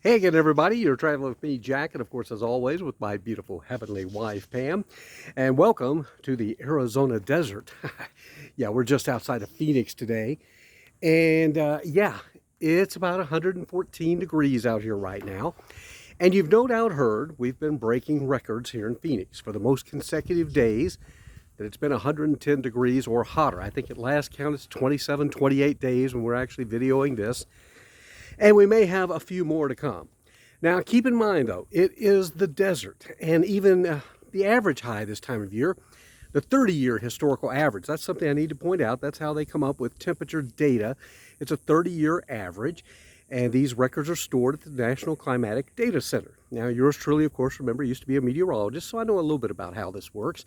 Hey again, everybody. You're traveling with me, Jack, and of course, as always, with my beautiful heavenly wife, Pam. And welcome to the Arizona desert. Yeah, we're just outside of Phoenix today. And yeah, it's about 114 degrees out here right now. And you've no doubt heard we've been breaking records here in Phoenix for the most consecutive days that it's been 110 degrees or hotter. I think at last count it's 27, 28 days when we're actually videoing this. And we may have a few more to come. Now, keep in mind, though, it is the desert, and even the average high this time of year, the 30-year historical average, that's something I need to point out. That's how they come up with temperature data. It's a 30-year average, and these records are stored at the National Climatic Data Center. Now, yours truly, of course, remember, used to be a meteorologist, so I know a little bit about how this works.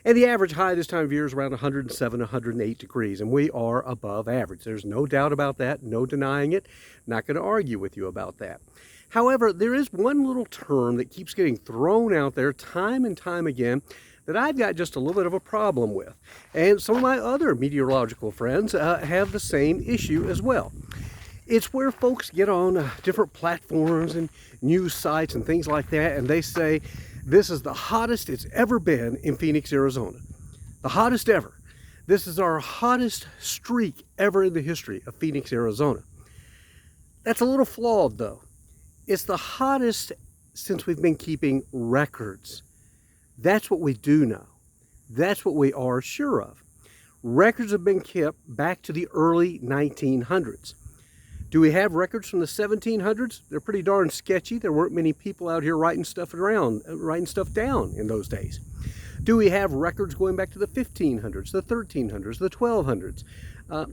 And the average high this time of year is around 107, 108 degrees, and we are above average. There's no doubt about that, no denying it. Not going to argue with you about that. However, there is one little term that keeps getting thrown out there time and time again that I've got just a little bit of a problem with. And some of my other meteorological friends have the same issue as well. It's where folks get on different platforms and news sites and things like that, and they say, this is the hottest it's ever been in Phoenix, Arizona. The hottest ever. This is our hottest streak ever in the history of Phoenix, Arizona. That's a little flawed, though. It's the hottest since we've been keeping records. That's what we do know. That's what we are sure of. Records have been kept back to the early 1900s. Do we have records from the 1700s? They're pretty darn sketchy. There weren't many people out here writing stuff down in those days. Do we have records going back to the 1500s, the 1300s, the 1200s?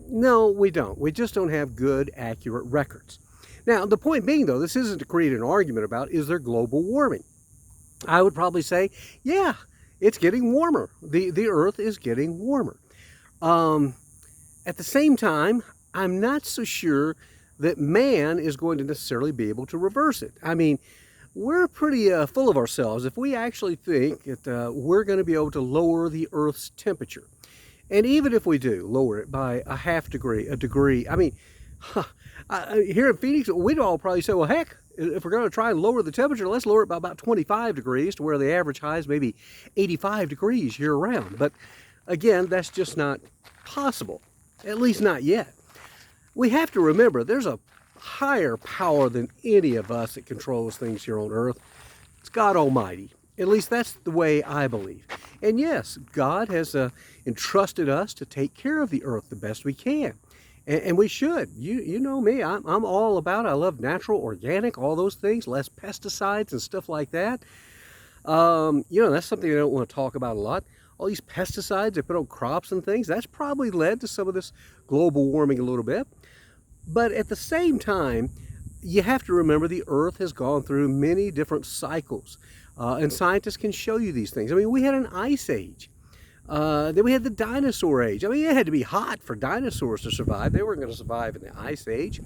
No, we don't. We just don't have good, accurate records. Now, the point being, though, this isn't to create an argument about is there global warming. I would probably say, yeah, it's getting warmer. The Earth is getting warmer. At the same time, I'm not so sure that man is going to necessarily be able to reverse it. I mean, we're pretty full of ourselves if we actually think that we're going to be able to lower the Earth's temperature. And even if we do lower it by a half degree, a degree, I mean, here in Phoenix, we'd all probably say, well, heck, if we're going to try and lower the temperature, let's lower it by about 25 degrees to where the average high is maybe 85 degrees year-round. But again, that's just not possible, at least not yet. We have to remember there's a higher power than any of us that controls things here on Earth. It's God Almighty. At least that's the way I believe. And yes, God has entrusted us to take care of the Earth the best we can. And we should. You know me, I'm all about, I love natural, organic, all those things, less pesticides and stuff like that. That's something I don't want to talk about a lot. All these pesticides they put on crops and things, that's probably led to some of this global warming a little bit. But at the same time, you have to remember the Earth has gone through many different cycles. And scientists can show you these things. I mean, we had an ice age. Then we had the dinosaur age. I mean, it had to be hot for dinosaurs to survive. They weren't going to survive in the ice age.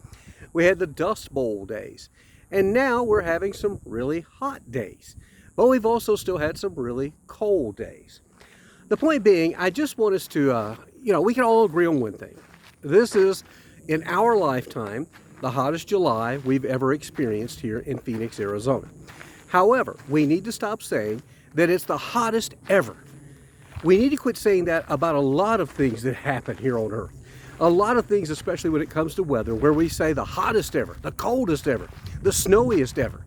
We had the Dust Bowl days. And now we're having some really hot days. But we've also still had some really cold days. The point being, I just want us to, we can all agree on one thing. This is, in our lifetime, the hottest July we've ever experienced here in Phoenix, Arizona. However, we need to stop saying that it's the hottest ever. We need to quit saying that about a lot of things that happen here on Earth. A lot of things, especially when it comes to weather, where we say the hottest ever, the coldest ever, the snowiest ever.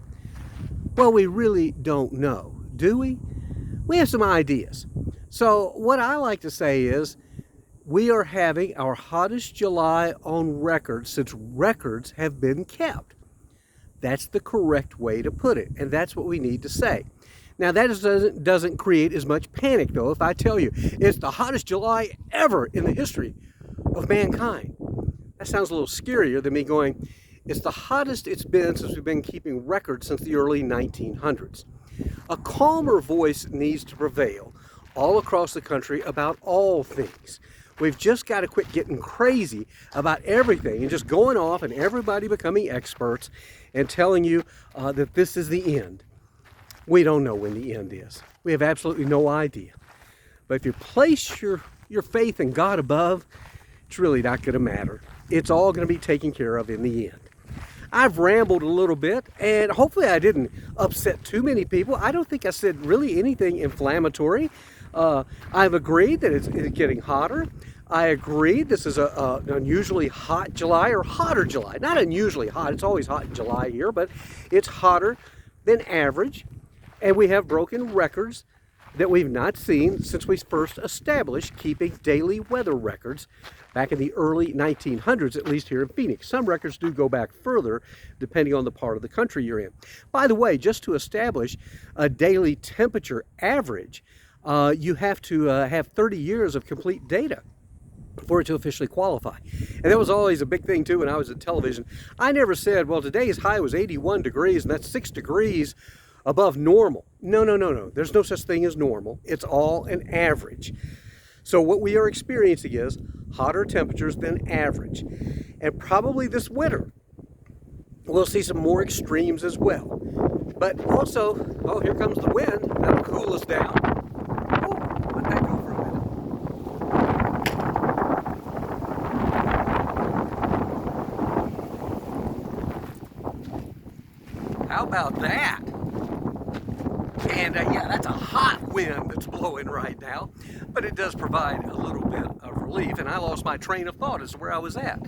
Well, we really don't know, do we? We have some ideas. So what I like to say is we are having our hottest July on record since records have been kept. That's the correct way to put it, and that's what we need to say. Now, that doesn't create as much panic, though, if I tell you it's the hottest July ever in the history of mankind. That sounds a little scarier than me going, it's the hottest it's been since we've been keeping records since the early 1900s. A calmer voice needs to prevail all across the country about all things. We've just got to quit getting crazy about everything and just going off and everybody becoming experts and telling you that this is the end. We don't know when the end is. We have absolutely no idea. But if you place your faith in God above, it's really not going to matter. It's all going to be taken care of in the end. I've rambled a little bit, and hopefully I didn't upset too many people. I don't think I said really anything inflammatory. I've agreed that it's getting hotter. I agree this is an unusually hot July, or hotter July. Not unusually hot, it's always hot in July here, but it's hotter than average. And we have broken records that we've not seen since we first established keeping daily weather records back in the early 1900s, at least here in Phoenix. Some records do go back further depending on the part of the country you're in. By the way, just to establish a daily temperature average, you have to have 30 years of complete data for it to officially qualify. And that was always a big thing too when I was at television. I never said, well, today's high was 81 degrees and that's 6 degrees above normal. No, no, no, no. There's no such thing as normal. It's all an average. So what we are experiencing is hotter temperatures than average. And probably this winter, we'll see some more extremes as well. But also, oh, here comes the wind. That'll cool us down. Oh, let that go for a minute. How about that? And yeah, that's a hot wind that's blowing right now, but it does provide a little bit of relief. And I lost my train of thought as to where I was at.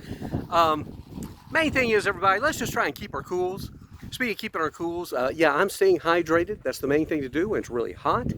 Main thing is, everybody, let's just try and keep our cools. Speaking of keeping our cools, yeah, I'm staying hydrated. That's the main thing to do when it's really hot,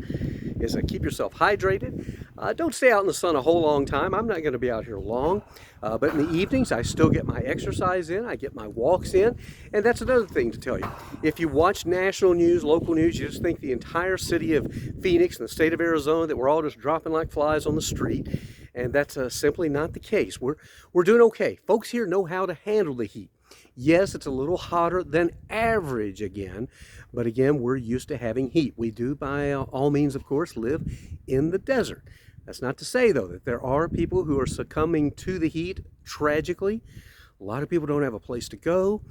is keep yourself hydrated. Don't stay out in the sun a whole long time. I'm not going to be out here long, but in the evenings I still get my exercise in, I get my walks in, and that's another thing to tell you. If you watch national news, local news, you just think the entire city of Phoenix and the state of Arizona, that we're all just dropping like flies on the street, and that's simply not the case. We're doing okay. Folks here know how to handle the heat. Yes, it's a little hotter than average again, but again, we're used to having heat. We do, by all means, of course, live in the desert. That's not to say, though, that there are people who are succumbing to the heat tragically. A lot of people don't have a place to go.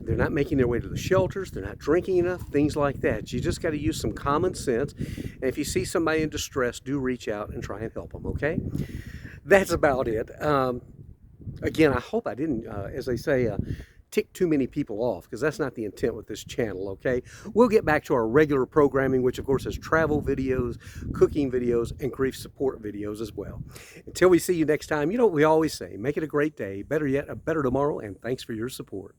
They're not making their way to the shelters. They're not drinking enough, things like that. You just got to use some common sense. And if you see somebody in distress, do reach out and try and help them, okay? That's about it. Again, I hope I didn't, as they say, tick too many people off, because that's not the intent with this channel, okay? We'll get back to our regular programming, which of course is travel videos, cooking videos, and grief support videos as well. Until we see you next time, you know what we always say, make it a great day, better yet, a better tomorrow, and thanks for your support.